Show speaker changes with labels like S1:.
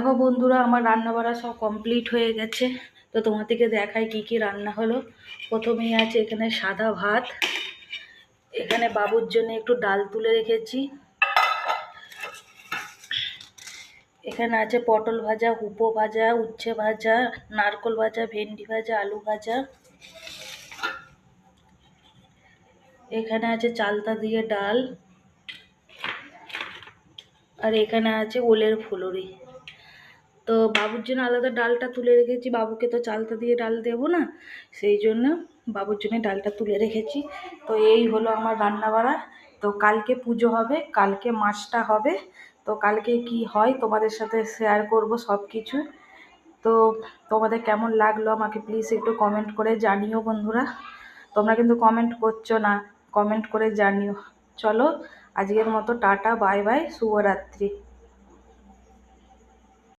S1: দেখো বন্ধুরা, আমার রান্না বাড়া সব কমপ্লিট হয়ে গেছে। তো তোমাদেরকে দেখাই কি কি রান্না হলো। প্রথমেই আছে এখানে সাদা ভাত, এখানে বাবুর জন্য একটু ডাল তুলে রেখেছি, এখানে আছে পটল ভাজা, হুপো ভাজা, উচ্ছে ভাজা, নারকোল ভাজা, ভেন্ডি ভাজা, আলু ভাজা, এখানে আছে চালতা দিয়ে ডাল, আর এখানে আছে ওলের ফুলুরি। তো বাবুর জন্য আলাদা ডালটা তুলে রেখেছি, বাবুকে তো চালতা দিয়ে ডাল দেবো না, সেই জন্য বাবুর জন্য ডালটা তুলে রেখেছি। তো এই হলো আমার রান্না বাড়া। তো কালকে পুজো হবে, কালকে মাছটা হবে। তো কালকে কি হয় তোমাদের সাথে শেয়ার করব সব কিছু। তো তোমাদের কেমন লাগলো আমাকে প্লিজ একটু কমেন্ট করে জানিও বন্ধুরা। তোমরা কিন্তু কমেন্ট করছো না, কমেন্ট করে জানিও। চলো আজকের মতো টাটা, বাই বাই, শুভরাত্রি।